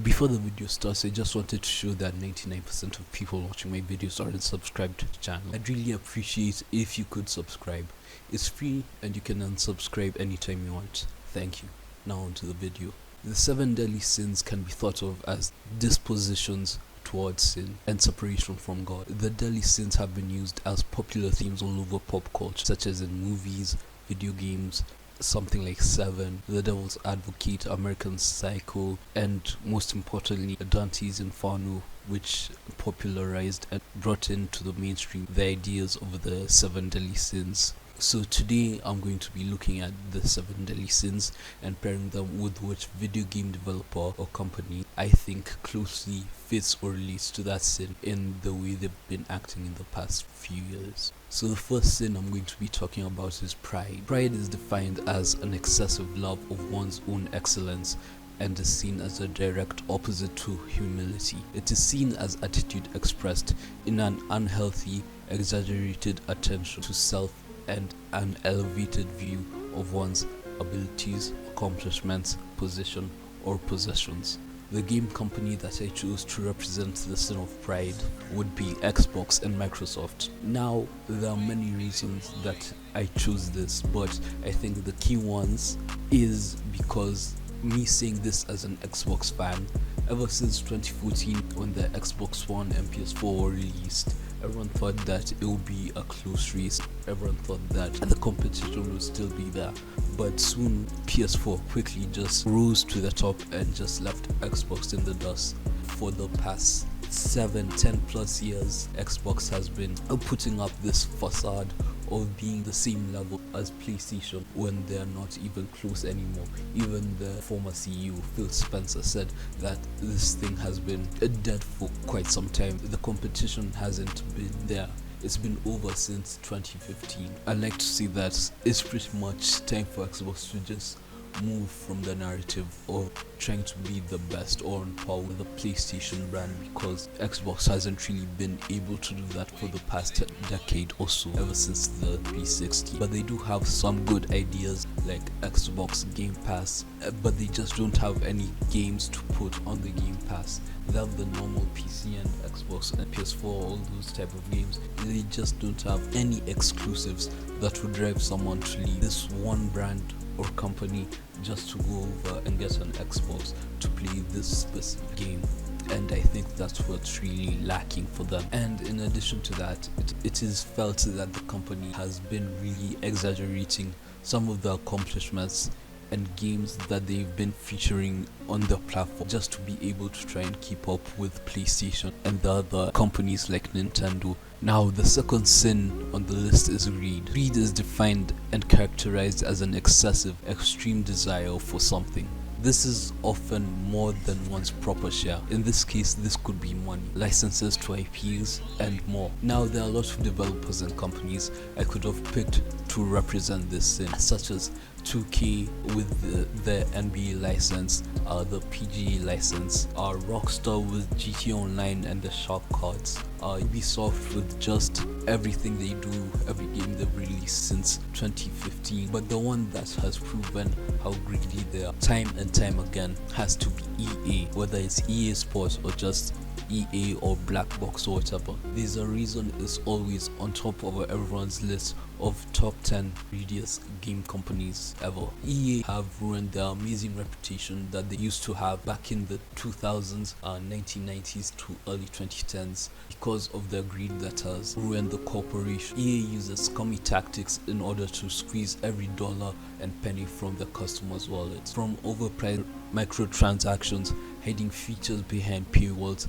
Before the video starts, I just wanted to show that 99% of people watching my videos aren't subscribed to the channel. I'd really appreciate if you could subscribe. It's free and you can unsubscribe anytime you want. Thank you. Now on to the video. The 7 deadly sins can be thought of as dispositions towards sin and separation from God. The deadly sins have been used as popular themes all over pop culture, such as in movies, video games, something like Seven, The Devil's Advocate, American Psycho, and most importantly Dante's Inferno, which popularized and brought into the mainstream the ideas of the 7 deadly sins. So today I'm going to be looking at the 7 deadly sins and pairing them with which video game developer or company I think closely fits or relates to that sin in the way they've been acting in the past few years. So the first sin I'm going to be talking about is pride. Pride is defined as an excessive love of one's own excellence and is seen as a direct opposite to humility. It is seen as attitude expressed in an unhealthy, exaggerated attention to self and an elevated view of one's abilities, accomplishments, position, or possessions. The game company that I chose to represent the sin of pride would be Xbox and Microsoft. Now, there are many reasons that I chose this, but I think the key ones is because me saying this as an Xbox fan, ever since 2014 when the Xbox One and PS4 were released, everyone thought that it would be a close race. Everyone thought that the competition would still be there. But soon PS4 quickly just rose to the top and just left Xbox in the dust. For the past 10 plus years, Xbox has been putting up this facade of being the same level as PlayStation when they're not even close anymore. Even the former CEO Phil Spencer said that this thing has been dead for quite some time. The competition hasn't been there. It's been over since 2015. I like to see that it's pretty much time for Xbox to just move from the narrative of trying to be the best or on par with the PlayStation brand, because Xbox hasn't really been able to do that for the past decade or so, ever since the 360. But they do have some good ideas like Xbox Game Pass, but they just don't have any games to put on the Game Pass. They have the normal PC and Xbox and PS4, all those type of games. They just don't have any exclusives that would drive someone to leave this one brand or company just to go over and get an Xbox to play this specific game. And I think that's what's really lacking for them. And in addition to that, it is felt that the company has been really exaggerating some of the accomplishments and games that they've been featuring on the platform just to be able to try and keep up with PlayStation and the other companies like Nintendo. Now, the second sin on the list is greed. Greed is defined and characterized as an excessive, extreme desire for something. This is often more than one's proper share. In this case, this could be money, licenses to IPs, and more. Now, there are a lot of developers and companies I could have picked to represent this sin, such as 2K with the NBA license, the PGA license, Rockstar with GTA Online and the Shark cards, Ubisoft with just everything they do, every game they've released since 2015. But the one that has proven how greedy they are time and time again has to be EA, whether it's EA Sports or just EA or Black Box or whatever. There's a reason it's always on top of everyone's list of top 10 greediest game companies ever. EA have ruined their amazing reputation that they used to have back in the 2000s, 1990s to early 2010s because of their greed that has ruined the corporation. EA uses scummy tactics in order to squeeze every dollar and penny from the customers' wallets. From overpriced microtransactions, hiding features behind paywalls,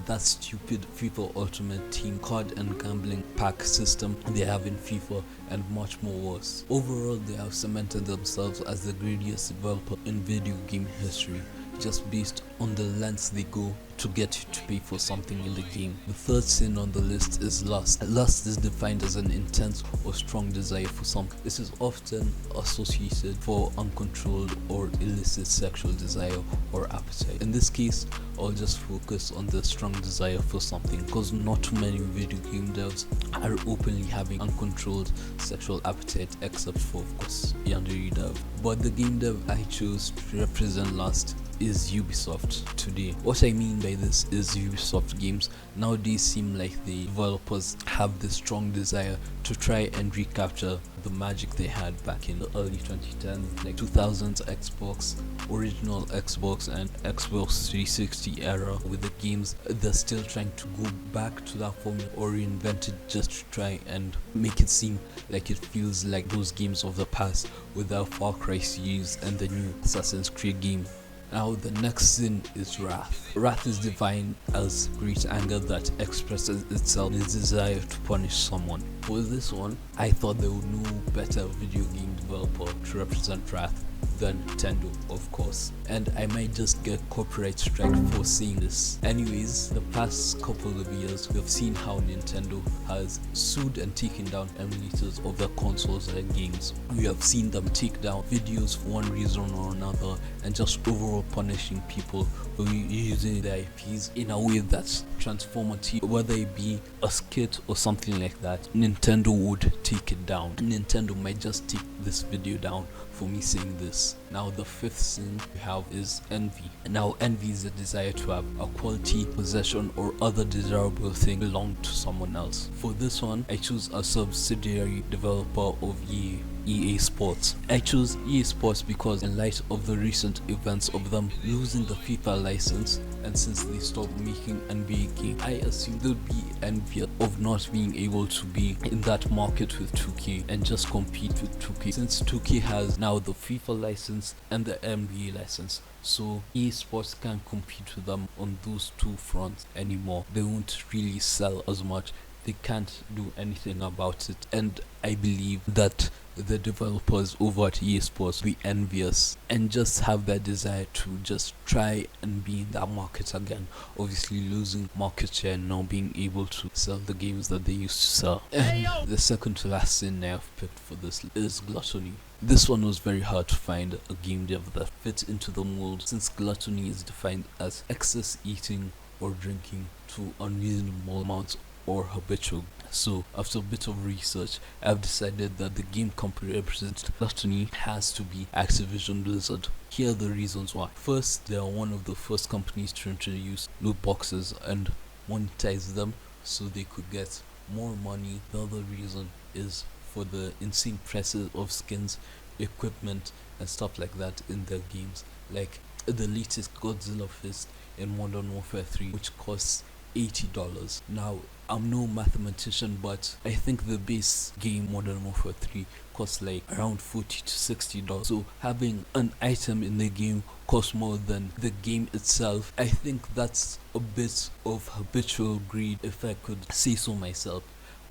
that stupid FIFA Ultimate Team card and gambling pack system they have in FIFA, and much more worse. Overall, they have cemented themselves as the greediest developer in video game history, just based on the lengths they go to get you to pay for something in the game. The third sin on the list is lust. Lust is defined as an intense or strong desire for something. This is often associated for uncontrolled or illicit sexual desire or appetite. In this case, I'll just focus on the strong desire for something, because not too many video game devs are openly having uncontrolled sexual appetite, except for, of course, Yandere dev. But the game dev I chose to represent lust is Ubisoft today. What I mean by this is Ubisoft games nowadays seem like the developers have this strong desire to try and recapture the magic they had back in the early 2010s, like 2000s Xbox, original Xbox and Xbox 360 era. With the games, they're still trying to go back to that formula or reinvent it just to try and make it seem like it feels like those games of the past without Far Cry series and the new Assassin's Creed game. Now the next sin is wrath. Wrath is defined as great anger that expresses itself in a desire to punish someone. For this one, I thought there would no better video game developer to represent wrath than Nintendo, of course, and I might just get copyright strike for saying this. Anyways, the past couple of years we have seen how Nintendo has sued and taken down emulators of their consoles and games. We have seen them take down videos for one reason or another and just overall punishing people for using their IPs in a way that's transformative, whether it be a skit or something like that. Nintendo would take it down. Nintendo might just take this video down for me saying this. Now the fifth sin we have is envy. Now envy is a desire to have a quality, possession or other desirable thing belong to someone else. For this one, I choose a subsidiary developer of EA Sports. I chose EA Sports because in light of the recent events of them losing the FIFA license, and since they stopped making NBA games, I assume they'll be envious of not being able to be in that market with 2K and just compete with 2K, since 2K has now the FIFA license and the NBA license. So EA Sports can't compete with them on those two fronts anymore. They won't really sell as much. They can't do anything about it, and I believe that the developers over at EA Sports be envious and just have that desire to just try and be in that market again, obviously losing market share and not being able to sell the games that they used to sell. And the second to last sin I have picked for this is gluttony. This one was very hard to find a game dev that fits into the mold, since gluttony is defined as excess eating or drinking to unreasonable amounts or habitual. So after a bit of research, I've decided that the game company representing gluttony has to be Activision Blizzard. Here are the reasons why. First, they are one of the first companies to introduce loot boxes and monetize them so they could get more money. The other reason is for the insane prices of skins, equipment and stuff like that in their games, like the latest Godzilla Fist in Modern Warfare 3, which costs $80. Now, I'm no mathematician, but I think the base game Modern Warfare 3 costs like around $40 to $60. So having an item in the game costs more than the game itself. I think that's a bit of habitual greed, if I could say so myself.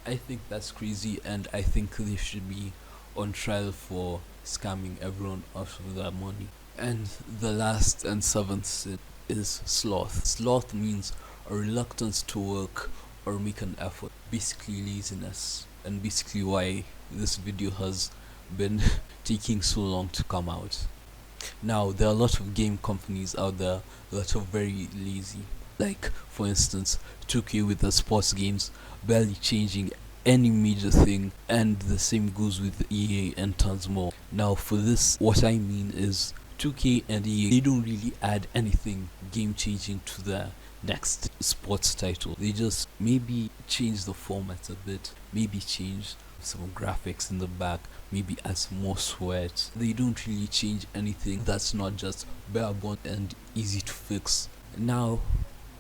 I think that's crazy, and I think they should be on trial for scamming everyone out of their money. And the last and seventh sin is sloth. Sloth means a reluctance to work or make an effort, basically laziness, and basically why this video has been taking so long to come out. Now there are a lot of game companies out there that are very lazy, like for instance 2K with the sports games barely changing any major thing, and the same goes with EA and tons more. Now for this, what I mean is 2K and EA, they don't really add anything game changing to their next sports title. They just maybe change the format a bit, maybe change some graphics in the back, maybe add some more sweat. They don't really change anything that's not just bare bones and easy to fix. Now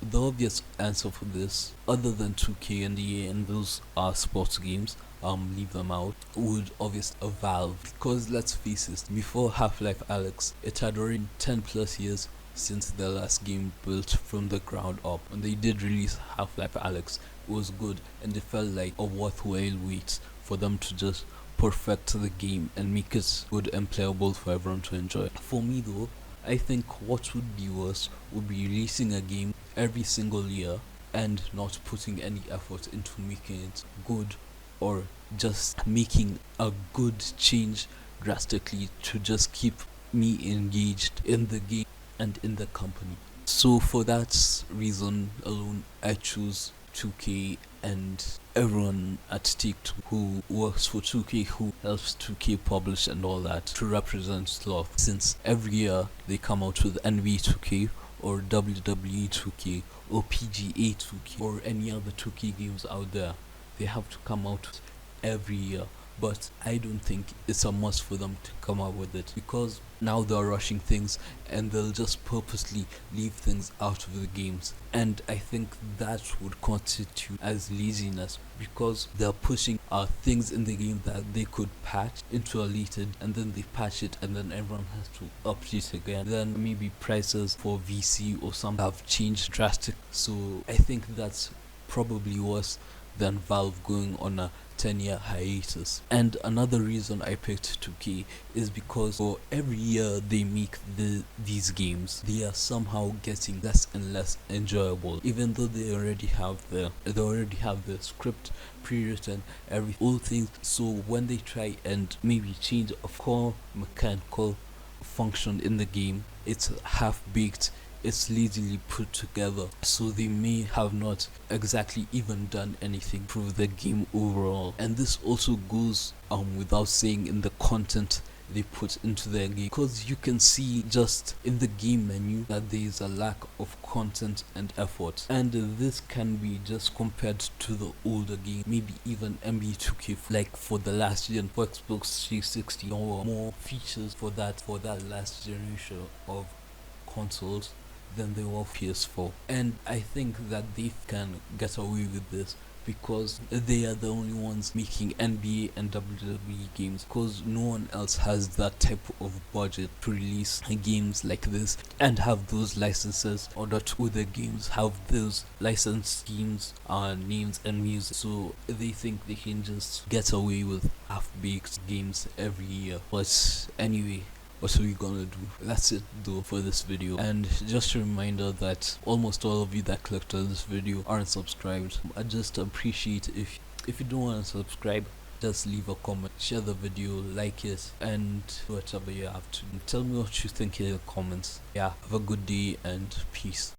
the obvious answer for this, other than 2K and EA and those are sports games, leave them out, would obviously Valve, because let's face it, before Half-Life Alyx, it had already 10 plus years since their last game built from the ground up. When they did release Half-Life Alyx, it was good and it felt like a worthwhile wait for them to just perfect the game and make it good and playable for everyone to enjoy. For me though, I think what would be worse would be releasing a game every single year and not putting any effort into making it good, or just making a good change drastically to just keep me engaged in the game and in the company. So for that reason alone, I choose 2K and everyone at TikTok who works for 2K, who helps 2K publish and all that, to represent Sloth, since every year they come out with NBA 2K or WWE 2K or PGA 2K or any other 2K games out there. They have to come out every year, but I don't think it's a must for them to come out with it, because now they're rushing things and they'll just purposely leave things out of the games, and I think that would constitute as laziness, because they're pushing things in the game that they could patch into a deleted, and then they patch it and then everyone has to update again. Then maybe prices for VC or something have changed drastic, so I think that's probably worse than Valve going on a 10-year hiatus. And another reason I picked 2K is because for every year they make these games, they are somehow getting less and less enjoyable, even though they already have the script pre-written, every all things. So when they try and maybe change a core mechanical function in the game, it's half baked, it's lazily put together, so they may have not exactly even done anything to improve the game overall. And this also goes without saying in the content they put into their game, because you can see just in the game menu that there is a lack of content and effort, and this can be just compared to the older game, maybe even NBA 2K, like for the last gen for Xbox 360, or more features for that last generation of consoles than they were PS4. And I think that they can get away with this because they are the only ones making NBA and WWE games, because no one else has that type of budget to release games like this and have those licenses, or that other games have those license schemes, names and music. So they think they can just get away with half-baked games every year. But anyway, what are we gonna do? That's it though for this video. And just a reminder that almost all of you that clicked on this video aren't subscribed. I just appreciate if you don't want to subscribe, just leave a comment, share the video, like it, and whatever you have to. Tell me what you think in the comments. Yeah, have a good day and peace.